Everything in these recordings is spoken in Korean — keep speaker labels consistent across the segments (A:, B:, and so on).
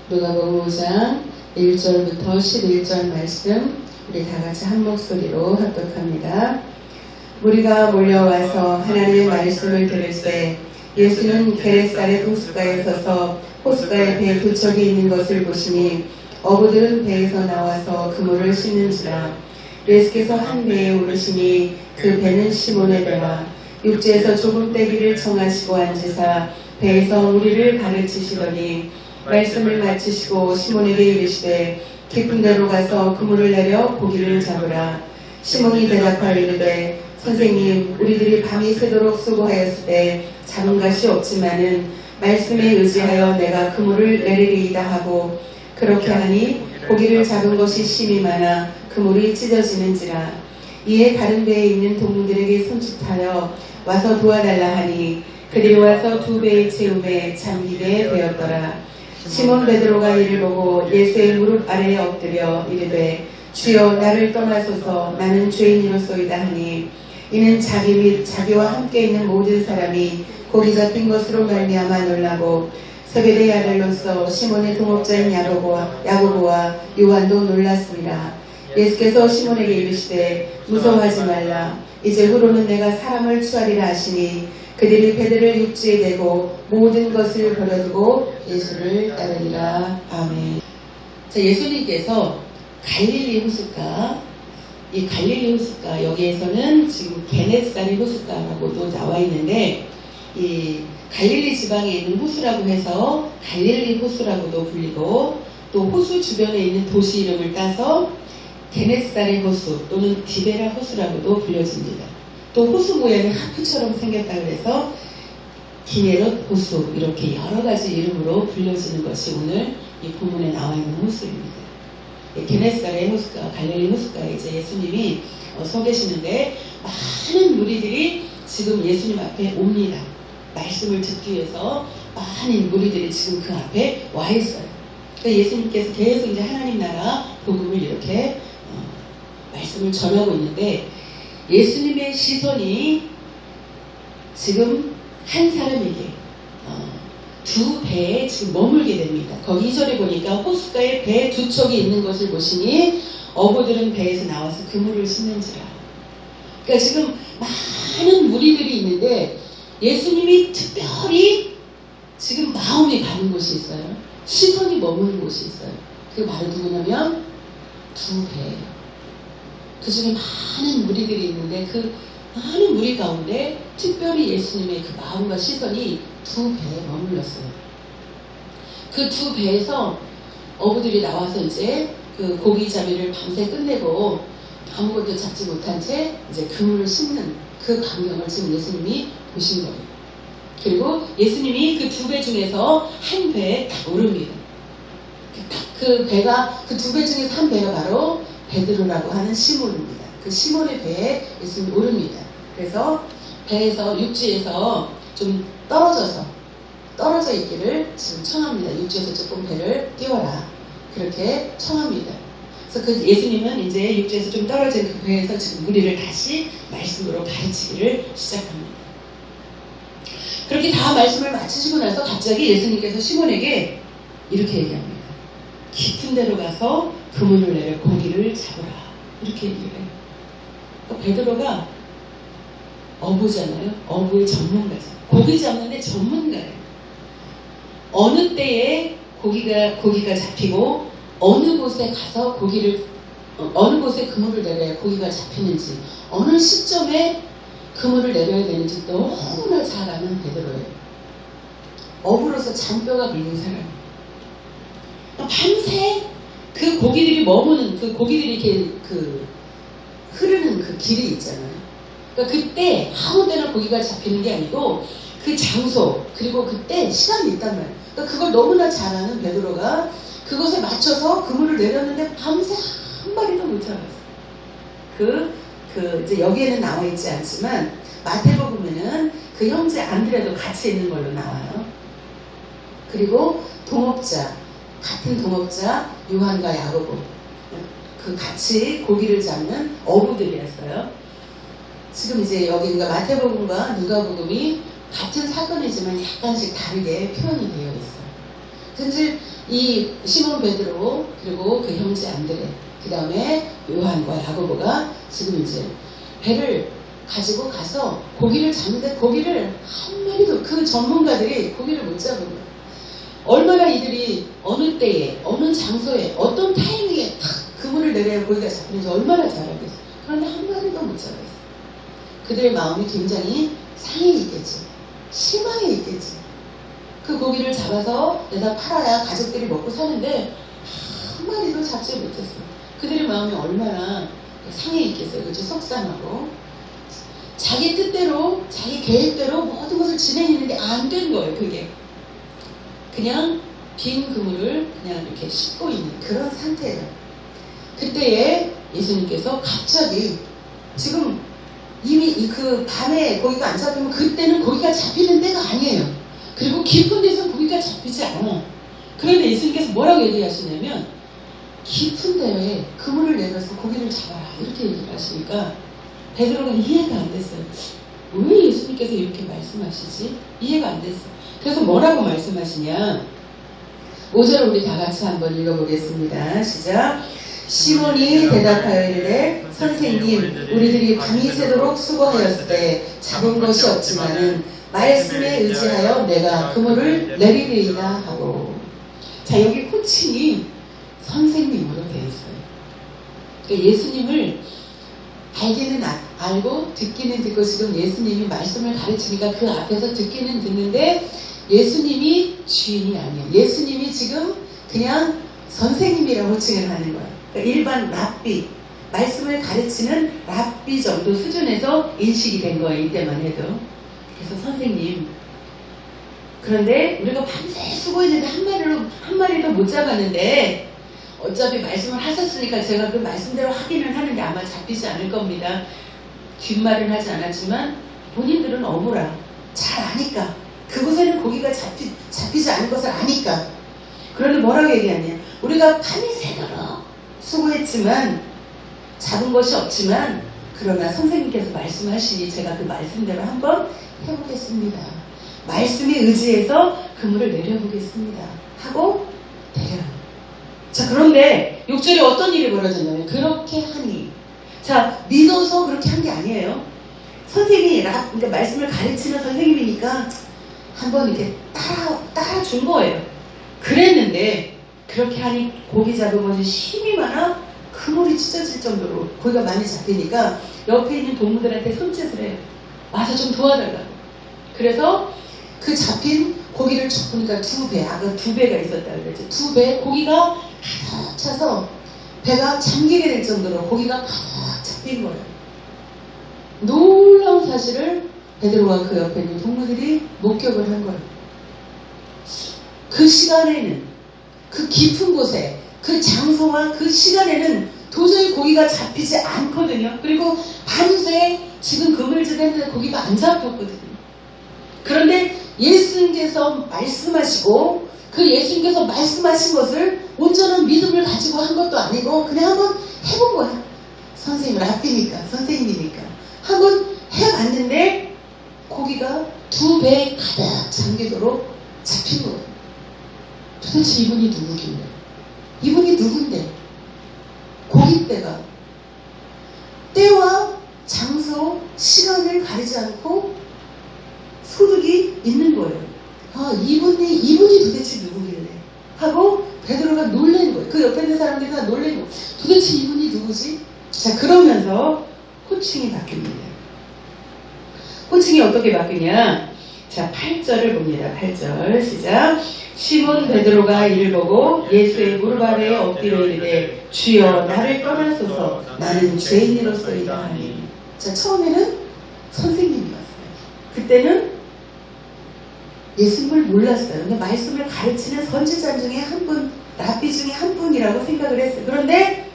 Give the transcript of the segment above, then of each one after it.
A: 누가복음 5장 1절부터 11절 말씀 우리 다 같이 한 목소리로 합독합니다. 무리가 몰려와서 하나님의 말씀을 들을새 예수는 게네사렛 호숫가에 서서 호숫가에 배 두 척이 있는 것을 보시니 어부들은 배에서 나와서 그물을 씻는지라. 예수께서 한 배에 오르시니 그 배는 시몬의 배라. 육지에서 조금 떼기를 청하시고 앉으사 배에서 무리를 가르치시더니 말씀을 마치시고 시몬에게 이르시되 깊은 데로 가서 그물을 내려 고기를 잡으라. 시몬이 대답하여 이르되 선생님, 우리들이 밤이 새도록 수고하였을 때 잡은 것이 없지만은 말씀에 의지하여 내가 그물을 내리리이다 하고 그렇게 하니 고기를 잡은 것이 심이 많아 그물이 찢어지는지라. 이에 다른 배에 있는 동무들에게 손짓하여 와서 도와달라 하니 그들이 와서 두 배의 채움에 잠기게 되었더라. 시몬 베드로가 이를 보고 예수의 무릎 아래에 엎드려 이르되 주여 나를 떠나소서 나는 죄인이로소이다 하니 이는 자기 및 자기와 함께 있는 모든 사람이 고기 잡힌 것으로 말미암아 놀라고 세베대의 아들로서 시몬의 동업자인 야고보와 요한도 놀랐습니다. 예수께서 시몬에게 이르시되 무서워하지 말라. 이제 후로는 내가 사람을 취하리라 하시니 그들이 배들을 육지에 대고 모든 것을 버려두고 예수를 따르니라. 아멘. 자, 예수님께서 갈릴리 호숫가, 이 갈릴리 호숫가 여기에서는 지금 게네사렛 호숫가라고도 나와 있는데 이 갈릴리 지방에 있는 호수라고 해서 갈릴리 호수라고도 불리고 또 호수 주변에 있는 도시 이름을 따서 게네사렛 호수 또는 디베라 호수라고도 불려집니다. 또 호수 모양이 하프처럼 생겼다 그래서 기네롯 호수 이렇게 여러 가지 이름으로 불려지는 것이 오늘 이 본문에 나와 있는 호수입니다. 게네사렛 호숫가, 갈릴리 호숫가에 이제 예수님이 서 계시는데 많은 무리들이 지금 예수님 앞에 옵니다. 말씀을 듣기 위해서 많은 무리들이 지금 그 앞에 와 있어요. 그러니까 예수님께서 계속 이제 하나님 나라 복음을 이렇게 말씀을 전하고 있는데 예수님의 시선이 지금 한 사람에게 두 배에 지금 머물게 됩니다. 거기 2절에 보니까 호숫가에 배 두 척이 있는 것을 보시니 어부들은 배에서 나와서 그물을 싣는지라. 그러니까 지금 많은 무리들이 있는데 예수님이 특별히 지금 마음이 가는 곳이 있어요. 시선이 머무는 곳이 있어요. 그게 바로 누구냐면 두 배예요. 그 중에 많은 무리들이 있는데 그 많은 무리 가운데 특별히 예수님의 그 마음과 시선이 두 배에 머물렀어요. 그 두 배에서 어부들이 나와서 이제 그 고기잡이를 밤새 끝내고 아무것도 잡지 못한 채 이제 그물을 싣는 그 광경을 지금 예수님이 보신 거예요. 그리고 예수님이 그 두 배 중에서 한 배에 딱 오릅니다. 그 배가 그 두 배 중에서 한 배가 바로 베드로라고 하는 시몬입니다. 그 시몬의 배에 예수님이 오릅니다. 그래서 배에서 육지에서 좀 떨어져 있기를 지금 청합니다. 육지에서 조금 배를 띄워라. 그렇게 청합니다. 그래서 그 예수님은 이제 육지에서 좀 떨어진 그 배에서 지금 무리를 다시 말씀으로 가르치기를 시작합니다. 그렇게 다 말씀을 마치시고 나서 갑자기 예수님께서 시몬에게 이렇게 얘기합니다. 깊은 데로 가서 그물을 내려 고기를 잡으라. 이렇게 얘기를 해요. 그러니까 베드로가 어부잖아요. 어부의 전문가죠. 고기 잡는데 전문가예요. 어느 때에 고기가 잡히고 어느 곳에 가서 어느 곳에 그물을 내려야 고기가 잡히는지 어느 시점에 그물을 내려야 되는지 너무나 잘 아는 베드로예요. 어부로서 잔뼈가 굵은 사람이에요. 밤새 그 고기들이 머무는 그 고기들이 이렇게 그 흐르는 그 길이 있잖아요. 그러니까 그때 아무 때나 고기가 잡히는 게 아니고 그 장소 그리고 그때 시간이 있단 말이에요. 그러니까 그걸 너무나 잘 아는 베드로가 그것에 맞춰서 그물을 내렸는데 밤새 한 마리도 못 잡았어요. 이제 여기에는 나와 있지 않지만 마태복음에는 그 형제 안드레도 같이 있는 걸로 나와요. 그리고 같은 동업자 요한과 야고보 그 같이 고기를 잡는 어부들이었어요. 지금 이제 여기가 마태복음과 누가복음이 같은 사건이지만 약간씩 다르게 표현이 되어 있어요.
B: 근데 이 시몬 베드로 그리고 그 형제 안드레 그 다음에 요한과 야고보가 지금 이제 배를 가지고 가서 고기를 잡는데 고기를 한 마리도 그 전문가들이 고기를 못 잡은 거예요. 얼마나 이들이 어느 때에 어느 장소에 어떤 타이밍에 탁 그물을 내려야 고기가 잡히는지 얼마나 잘 알겠어요. 그런데 한 마리도 못 잡았어요. 그들의 마음이 굉장히 상해 있겠지. 실망해 있겠지. 그 고기를 잡아서 내다 팔아야 가족들이 먹고 사는데 한 마리도 잡지 못했어요. 그들의 마음이 얼마나 상해 있겠어요. 그렇죠? 속상하고. 자기 뜻대로 자기 계획대로 모든 것을 진행했는데 안 된 거예요. 그게 그냥 빈 그물을 그냥 이렇게 싣고 있는 그런 상태예요. 그때에 예수님께서 갑자기 지금 이미 그 밤에 고기가 안 잡히면 그때는 고기가 잡히는 때가 아니에요. 그리고 깊은 데서 고기가 잡히지 않아. 그런데 예수님께서 뭐라고 얘기하시냐면 깊은 데에 그물을 내려서 고기를 잡아라 이렇게 얘기를 하시니까 베드로가 이해가 안 됐어요. 왜 예수님께서 이렇게 말씀하시지? 이해가 안 됐어요. 그래서 뭐라고 말씀하시냐 5절 우리 다 같이 한번 읽어보겠습니다. 시작. 시몬이 대답하여 이르되 선생님 우리들이 밤이 새도록 수고하였을 때 잡은 것이 없지만은 말씀에 의지하여 내가 그물을 내리리이다 하고. 자 여기 호칭이 선생님으로 되어 있어요. 그러니까 예수님을 알기는 알고 듣기는 듣고 지금 예수님이 말씀을 가르치니까 그 앞에서 듣기는 듣는데 예수님이 주인이 아니에요. 예수님이 지금 그냥 선생님이라고 호칭을 하는 거예요. 그러니까 일반 랍비, 말씀을 가르치는 랍비 정도 수준에서 인식이 된 거예요. 이때만 해도. 그래서 선생님. 그런데 우리가 밤새 수고했는데 한 마리도 못 잡았는데 어차피 말씀을 하셨으니까 제가 그 말씀대로 하기는 하는데 아마 잡히지 않을 겁니다. 뒷말은 하지 않았지만 본인들은 어부라 잘 아니까 그곳에는 고기가 잡히지 않을 것을 아니까. 그런데 뭐라고 얘기하냐 우리가 밤이 새도록 수고했지만 잡은 것이 없지만 그러나 선생님께서 말씀하시니 제가 그 말씀대로 한번 해보겠습니다. 말씀에 의지해서 그물을 내려보겠습니다 하고 내려요. 자 그런데 6절에 어떤 일이 벌어졌냐면 그렇게 하니 자 믿어서 그렇게 한 게 아니에요. 선생님이 그러니까 말씀을 가르치는 선생님이니까 한번 이렇게 따라준 거예요. 그랬는데 그렇게 하니 고기 잡으면 힘이 많아 그물이 찢어질 정도로 고기가 많이 잡히니까 옆에 있는 동무들한테 손짓을 해요. 와서 좀 도와달라고. 그래서 그 잡힌 고기를 쭉 보니까 아까 2배가 있었다 그랬죠. 2배 고기가 가득 차서 배가 잠기게 될 정도로 고기가 가득 잡힌 거예요. 놀라운 사실을 베드로와 그 옆에 있는 동무들이 목격을 한 거예요. 그 시간에는 그 깊은 곳에 그 장소와 그 시간에는 도저히 고기가 잡히지 않거든요. 그리고 밤새 지금 그물질했는데 고기가 안 잡혔거든요. 그런데 예수님께서 말씀하시고 그 예수님께서 말씀하신 것을 온전한 믿음을 가지고 한 것도 아니고 그냥 한번 해본 거야. 선생님 랍비니까 선생님이니까 한번 해봤는데 고기가 2배 가득 잠기도록 잡힌 거예요. 도대체 이분이 누구길래? 이분이 누군데? 고깃대가 때와 장소, 시간을 가리지 않고 소득이 있는 거예요. 아, 이분이 도대체 누구길래? 하고 베드로가 놀란 거예요. 그 옆에 있는 사람들이 다 놀란 거예요. 도대체 이분이 누구지? 자, 그러면서 호칭이 바뀝니다. 호칭이 어떻게 바뀌냐? 자, 8절을 봅니다. 8절 시작. 시몬 베드로가 이를 보고 예수의 무릎 아래에 엎드려 이르되 주여 나를 떠나소서 나는 죄인으로서이다 하니. 자, 처음에는 선생님이었어요. 그때는 예수님을 몰랐어요. 근데 말씀을 가르치는 선지자 중에 한 분, 랍비 중에 한 분이라고 생각을 했어요. 그런데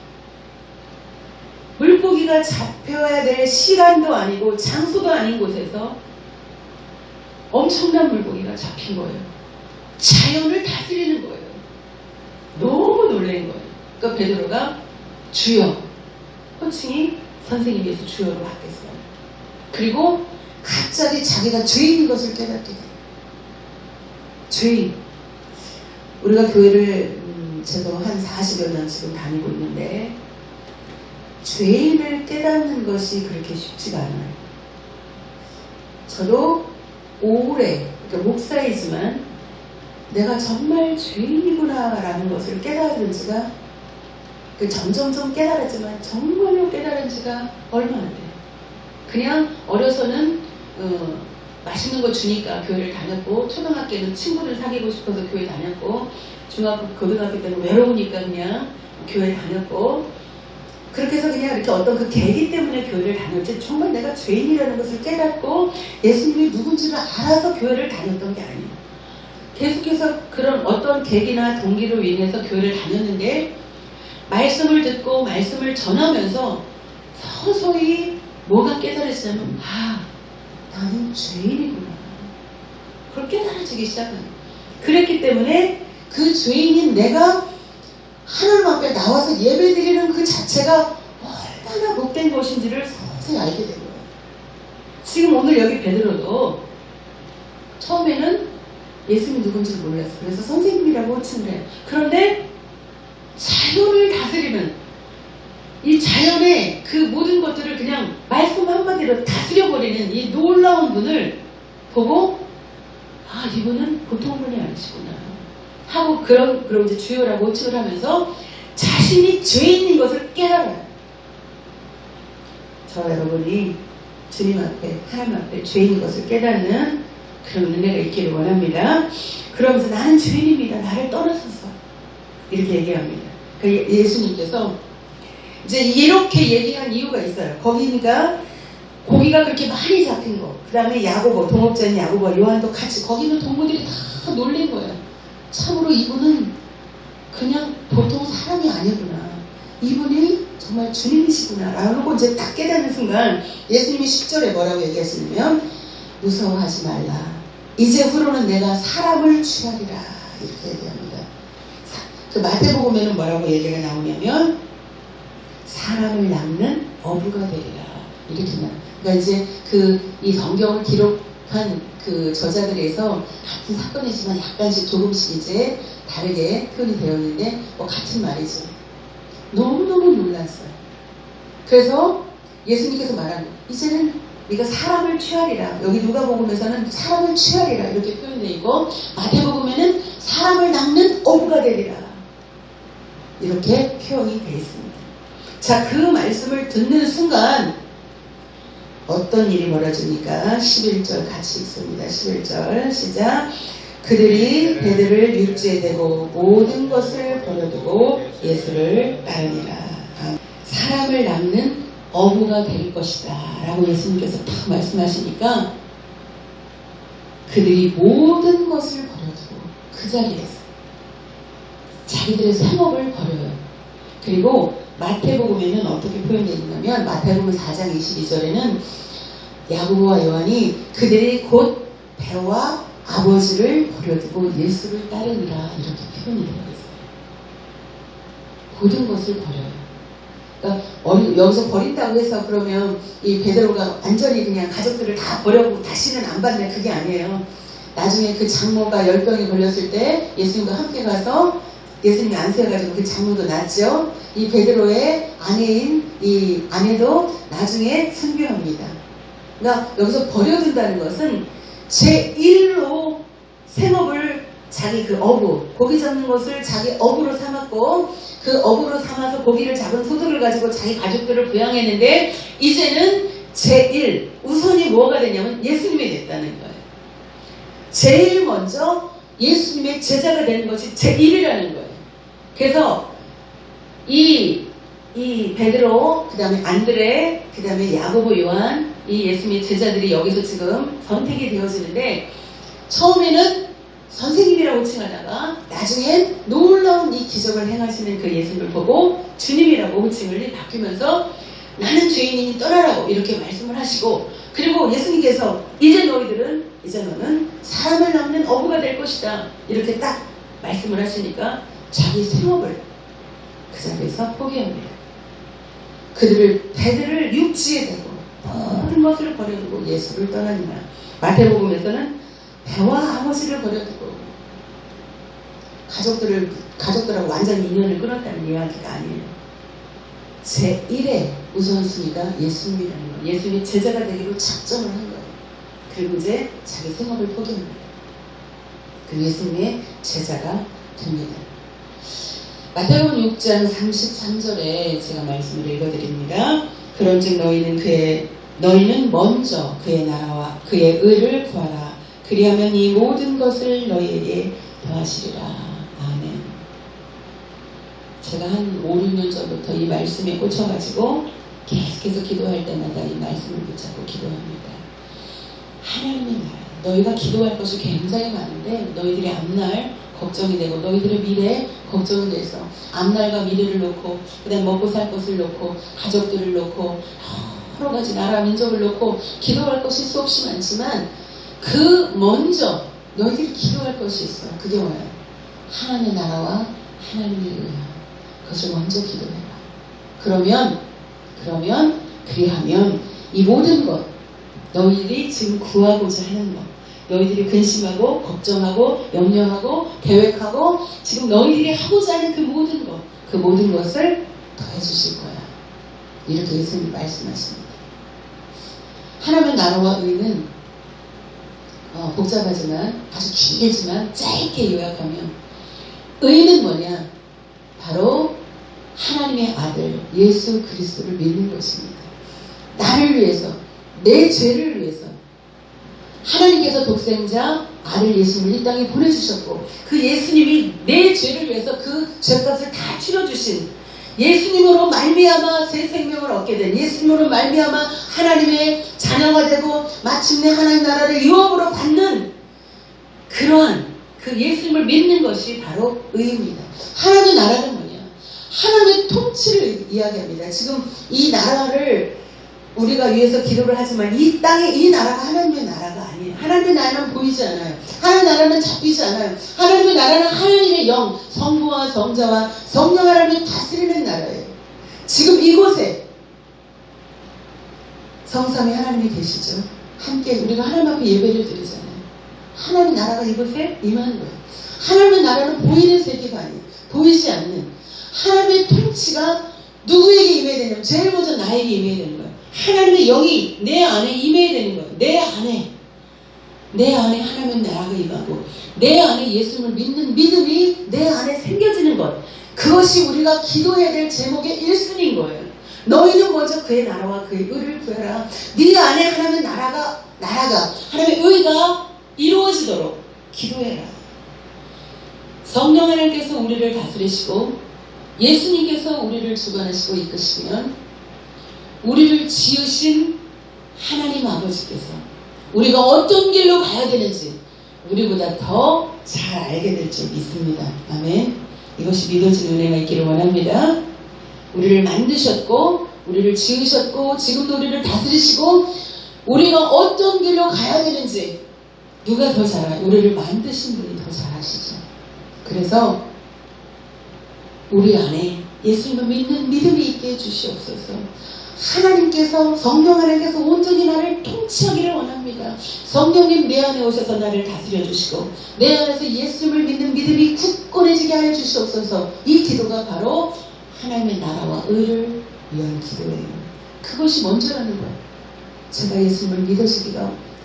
B: 물고기가 잡혀야 될 시간도 아니고 장소도 아닌 곳에서 엄청난 물고기가 잡힌 거예요. 자연을 다스리는 거예요. 너무 놀란 거예요. 그러니까 베드로가 주여, 호칭이 선생님에서 주여로 바뀌었어요. 그리고 갑자기 자기가 죄인인 것을 깨닫게 돼요. 죄인.
A: 우리가 교회를 저도 한 40여 년 지금 다니고 있는데 죄인을 깨닫는 것이 그렇게 쉽지가 않아요. 저도 오래 그러니까 목사이지만 내가 정말 죄인이구나 라는 것을 깨달은 지가 점점점 깨달았지만 정말로 깨달은 지가 얼마 안 돼요. 그냥 어려서는 맛있는 거 주니까 교회를 다녔고, 초등학교는 친구를 사귀고 싶어서 교회 다녔고, 중학교, 고등학교 때는 외로우니까 그냥 교회 다녔고, 그렇게 해서 그냥 이렇게 어떤 그 계기 때문에 교회를 다녔지, 정말 내가 죄인이라는 것을 깨닫고 예수님이 누군지를 알아서 교회를 다녔던 게 아니에요. 계속해서 그런 어떤 계기나 동기로 인해서 교회를 다녔는데, 말씀을 듣고 말씀을 전하면서 서서히 뭐가 깨달아지냐면, 나는 죄인이구나. 그걸 깨달아지기 시작합니다. 그랬기 때문에 그 죄인인 내가 하나님 앞에 나와서 예배드리는 그 자체가 얼마나 복된 것인지를 서서히 알게 된 거예요. 지금 오늘 여기 베드로도 처음에는 예수님이 누군지 몰랐어요. 그래서 선생님이라고 호칭을 해요. 그런데 자연을 다스리는 이 자연의 그 모든 것들을 그냥 말씀 한마디로 다스려버리는 이 놀라운 분을 보고, 이분은 보통 분이 아니시구나 하고, 그럼 이제 주여라고 호칭을 하면서 자신이 죄인인 것을 깨달아요. 저 여러분이 주님 앞에, 하나님 앞에 죄인인 것을 깨닫는 그런 은혜가 있기를 원합니다. 그러면서 나는 죄인입니다. 나를 떠나소서. 이렇게 얘기합니다. 예수님께서 이제 이렇게 얘기한 이유가 있어요. 거기니까 고기가 그렇게 많이 잡힌 거, 그 다음에 야고보, 동업자인 야고보, 요한도 같이, 거기는 동무들이 다 놀린 거예요. 참으로 이분은 그냥 보통 사람이 아니구나, 이분이 정말 주님이시구나 라고 이제 딱 깨닫는 순간 예수님이 10절에 뭐라고 얘기하시냐면, 무서워하지 말라, 이제 후로는 내가 사람을 취하리라, 이렇게 얘기합니다. 그 마태복음에는 뭐라고 얘기가 나오냐면, 사람을 낚는 어부가 되리라, 이렇게 나와요. 그러니까 이제 이 성경을 기록한 그 저자들에서 같은 사건이지만 약간씩 조금씩 이제 다르게 표현이 되었는데 같은 말이죠. 너무너무 놀랐어요. 그래서 예수님께서 말하는, 이제는 네가 사람을 취하리라. 여기 누가복음에서는 사람을 취하리라 이렇게 표현되어 있고, 마태복음에는 사람을 낚는 어부가 되리라 이렇게 표현이 되어 있습니다. 자, 그 말씀을 듣는 순간 어떤 일이 벌어집니까? 11절 같이 읽습니다. 11절 시작. 그들이 베드로를 육지에 대고 모든 것을 버려두고 예수를 따르니라. 사람을 낚는 어부가 될 것이다 라고 예수님께서 딱 말씀하시니까, 그들이 모든 것을 버려두고 그 자리에서 자기들의 생업을 버려요. 그리고 마태복음에는 어떻게 표현되어 있냐면, 마태복음 4장 22절에는 야고보와 요한이 그들이 곧 배와 아버지를 버려두고 예수를 따르니라 이렇게 표현이 되어 있어요. 모든 것을 버려요. 그러니까 여기서 버린다고 해서 그러면 이 베드로가 완전히 그냥 가족들을 다 버려고 다시는 안 받는, 그게 아니에요. 나중에 그 장모가 열병에 걸렸을 때 예수님과 함께 가서 예수님이 안수해가지고 그 장모도 낫죠. 이 베드로의 아내인 이 아내도 나중에 순교합니다. 그러니까 여기서 버려둔다는 것은 제1로 생업을 자기 그 어부, 고기 잡는 것을 자기 어부로 삼았고, 그 어부로 삼아서 고기를 잡은 소득을 가지고 자기 가족들을 부양했는데, 이제는 제1, 우선이 뭐가 되냐면 예수님이 됐다는 거예요. 제일 먼저 예수님의 제자가 되는 것이 제1이라는 거예요. 그래서 이 베드로, 그 다음에 안드레, 그 다음에 야고보, 요한, 이 예수님의 제자들이 여기서 지금 선택이 되어지는데, 처음에는 선생님이라고 호칭하다가 나중엔 놀라운 이 기적을 행하시는 그 예수님을 보고 주님이라고 호칭을 바뀌면서, 나는 죄인이니 떠나라고 이렇게 말씀을 하시고, 그리고 예수님께서 이제 너는 사람을 낚는 어부가 될 것이다 이렇게 딱 말씀을 하시니까 자기 생업을 그 자리에서 포기합니다. 베드로를 육지에 대고 모든 것을 버려두고 예수를 떠나니라. 마태복음에서는 배와 아버지를 버려두고
B: 가족들하고 완전히 인연을 끊었다는 이야기가 아니에요. 제1의 우선순위가 예수님이라는 거예요. 예수님이 제자가 되기로 작정을 한 거예요. 그리고 이제 자기 생업을 포기합니다. 그 예수님의 제자가 됩니다. 마태복음 6장 33절에 제가 말씀을 읽어드립니다. 그런즉 너희는 먼저 그의 나라와 그의 의를 구하라. 그리하면 이 모든 것을 너희에게 더하시리라. 아멘. 제가 한 5, 6년 전부터 이 말씀에 꽂혀가지고 계속해서 기도할 때마다 이 말씀을 붙잡고 기도합니다. 하나님의 나라. 너희가 기도할 것이 굉장히 많은데 너희들이 앞날 걱정이 되고 너희들의 미래 걱정이 돼서 앞날과 미래를 놓고 그다음 먹고 살 것을 놓고 가족들을 놓고 여러 가지 나라 민족을 놓고 기도할 것이 수없이 많지만 그 먼저 너희들이 기도할 것이 있어요. 그게 뭐예요? 하나님의 나라와 하나님의 의요. 그것을 먼저 기도해라. 그리하면 이 모든 것 너희들이 지금 구하고자 하는 것 너희들이 근심하고 걱정하고 염려하고 계획하고 지금 너희들이 하고자 하는 그 모든 것을 더해 주실 거야. 이렇게 예수님이 말씀하십니다. 하나님의 나라와 의는 복잡하지만 아주 길지만 짧게 요약하면 의는 뭐냐? 바로 하나님의 아들 예수 그리스도를 믿는 것입니다. 나를 위해서 내 죄를 위해서 하나님께서 독생자 아들 예수님을 이 땅에 보내주셨고 그 예수님이 내 죄를 위해서 그 죄값을 다 치러주신 예수님으로 말미암아 새 생명을 얻게 된 예수님으로 말미암아 하나님의 자녀가 되고 마침내 하나님 나라를 유업으로 받는 그러한 그 예수님을 믿는 것이 바로 의입니다. 하나님의 나라는 뭐냐? 하나님의 통치를 이야기합니다. 지금 이 나라를 우리가 위해서 기도를 하지만 이 땅에 이 나라가 하나님의 나라가 아니에요. 하나님의 나라는 보이지 않아요. 하나님의 나라는 잡히지 않아요. 하나님의 나라는 하나님의 영, 성부와 성자와 성령 하나님이 다스리는 나라예요. 지금 이곳에 성삼위 하나님이 계시죠. 함께 우리가 하나님 앞에 예배를 드리잖아요. 하나님의 나라가 이곳에 임하는 거예요. 하나님의 나라는 보이는 세계가 아니에요. 보이지 않는 하나님의 통치가 누구에게 임해야 되냐면 제일 먼저 나에게 임해야 되는 거예요. 하나님의 영이 내 안에 임해야 되는 거예요. 내 안에 하나님의 나라가 임하고 내 안에 예수님을 믿는 믿음이 내 안에 생겨지는 것. 그것이 우리가 기도해야 될 제목의 1순위인 거예요. 너희는 먼저 그의 나라와 그의 의를 구해라. 네 안에 하나님의 나라가 하나님의 의가 이루어지도록 기도해라. 성령 하나님께서 우리를 다스리시고 예수님께서 우리를 주관하시고 이끄시면 우리를 지으신 하나님 아버지께서 우리가 어떤 길로 가야 되는지 우리보다 더 잘 알게 될 줄 믿습니다. 아멘. 이것이 믿어지는 은혜가 있기를 원합니다. 우리를 만드셨고 우리를 지으셨고 지금도 우리를 다스리시고 우리가 어떤 길로 가야 되는지 누가 더 잘 알아요? 우리를 만드신 분이 더 잘 아시죠. 그래서 우리 안에 예수님을 믿는 믿음이 있게 해주시옵소서. 하나님께서 성령 하나님께서 온전히 나를 통치하기를 원합니다. 성령님 내 안에 오셔서 나를 다스려 주시고 내 안에서 예수님을 믿는 믿음이 굳건해지게 하여 주시옵소서. 이 기도가 바로 하나님의 나라와 의를 위한 기도예요. 그것이 먼저라는 거예요. 제가 예수님을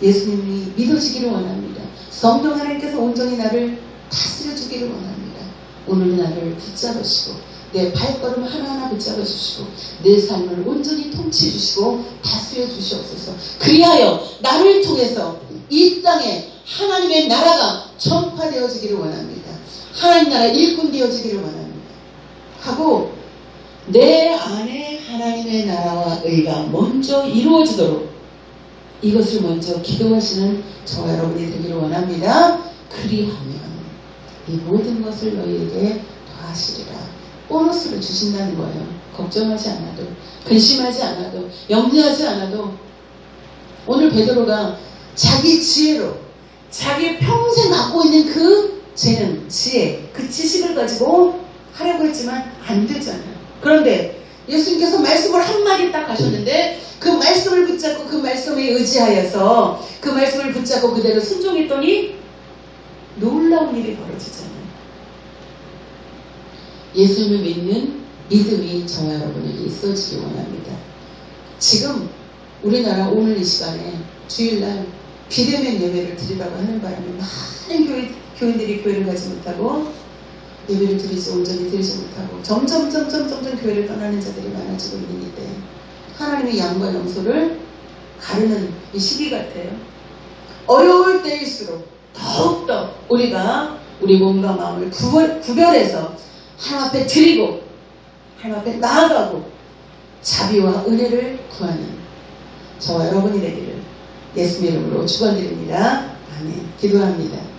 B: 예수님이 믿어지기를 원합니다. 성령 하나님께서 온전히 나를 다스려 주기를 원합니다. 오늘 나를 붙잡으시고 내 발걸음 하나하나 붙잡아 주시고 내 삶을 온전히 통치해 주시고 다스려 주시옵소서. 그리하여 나를 통해서 이 땅에 하나님의 나라가 전파되어지기를 원합니다. 하나님 나라 일꾼 되어지기를 원합니다. 하고 내 안에 하나님의 나라와 의가 먼저 이루어지도록 이것을 먼저 기도하시는 저와 여러분이 되기를 원합니다. 그리하면 이 모든 것을 너희에게 더하시리라. 보너스를 주신다는 거예요. 걱정하지 않아도, 근심하지 않아도, 염려하지 않아도. 오늘 베드로가 자기 지혜로 자기 평생 갖고 있는 그 재능, 지혜, 그 지식을 가지고 하려고 했지만 안 되잖아요. 그런데 예수님께서 말씀을 한마디 딱 하셨는데 그 말씀을 붙잡고 그 말씀에 의지하여서 그 말씀을 붙잡고 그대로 순종했더니 놀라운 일이 벌어지잖아요. 예수님을 믿는 믿음이 저와 여러분에게 있어지기 원합니다. 지금 우리나라 오늘 이 시간에 주일날 비대면 예배를 드리라고 하는 바람에 많은 교인들이 교회를 가지 못하고 예배를 온전히 드리지 못하고 점점 교회를 떠나는 자들이 많아지고 있는 이때 하나님의 양과 염소를 가르는 이 시기 같아요. 어려울 때일수록 더욱더 우리가 우리 몸과 마음을 구별해서 하나님 앞에 드리고 하나님 앞에 나아가고 자비와 은혜를 구하는 저와 여러분이 되기를 예수님 이름으로 축원드립니다. 아멘. 기도합니다.